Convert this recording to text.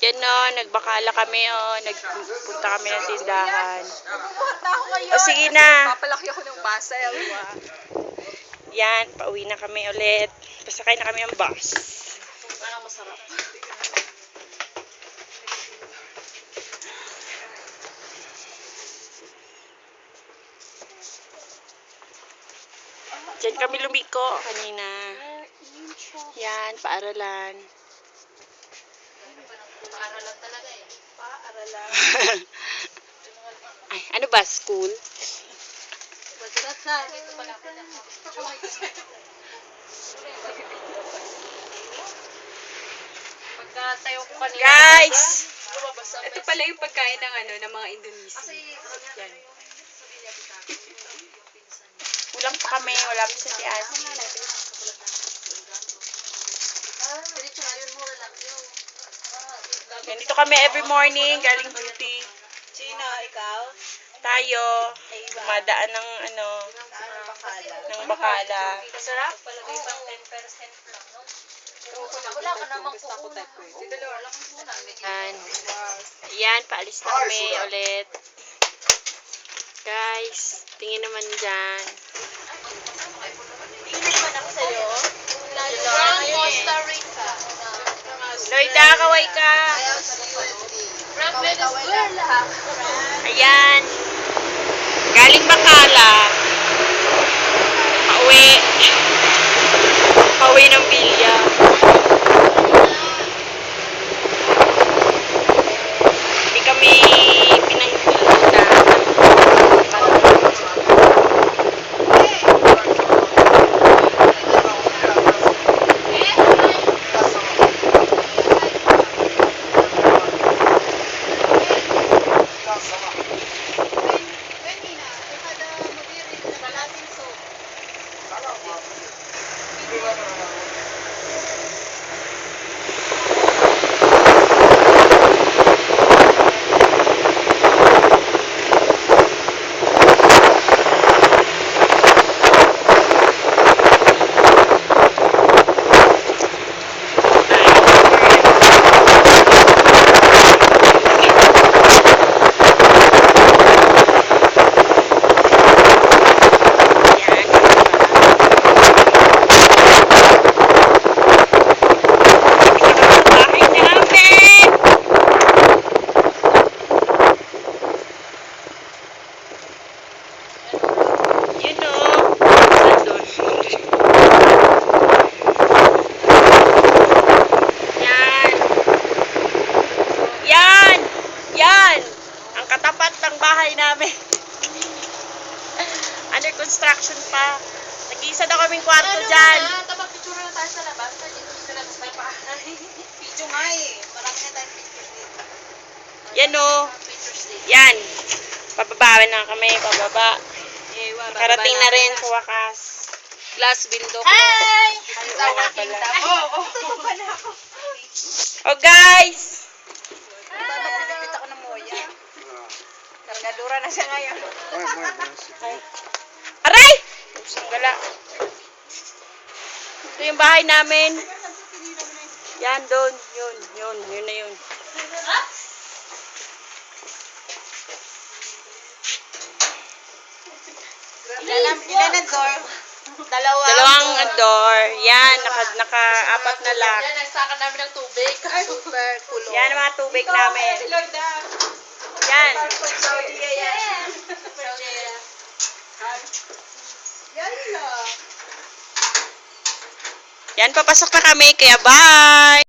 Yan o, nagbakala kami o. Nagpunta kami ng tindahan. Magbubuhat na ako ngayon. O sige na. Papalaki ako ng basa. Yan, pauwi na kami ulit. Pasakay na kami ng bus. Parang masarap. Diyan kami lumiko kanina. Yan, paaralan. Paaralan talaga eh. Paaralan. Ay, ano ba? School? Madrasa. Pagka tayo ko kanina. Guys! Ito pala yung pagkain ng ng mga Indonesian. Yan. Kulang pa kami. Wala pa si Asi. Ganito kami every morning. Galing duty. Sino? Ikaw? Tayo. Dumadaan ng ng bakala. Masarap? Palagay pang 10% lang, no? Wala ka namang kukunan. Yan. Yan, paalis na kami ulit. Guys, tingin naman dyan. Tingnan naman ako sa'yo. From Costa Rica. Loida, kaway ka. From Venezuela. Ayan. Galing bakala. Pauwi. Pauwi ng Bilya. Hindi kami pinahihila. Under construction pa. Nag-iisa na kaming kwarto dyan. Tapos picture na tayo sa labas. Dito sa labas may pahay. Video nga eh. Marami na tayong pictures dito. Yan o. Yan. Pababawan na kami. Pababa. Karating na rin sa wakas. Glass window ko. Hi! Oo nga pala. Tumaba na ako. Oh guys! Diba magpipit ako ng moya? Kargadura na siya ngayon. Aray! Usang gala. Ito yung bahay namin. Yan doon. Yun. Yun na yun. Ilan na door? Dalawang door. Yan. Naka-apat na lock. Yan, nagsaka namin ng tubig. Super cool. Yan ang mga tubig namin. Yan. Yan, papasok na kami. Kaya bye!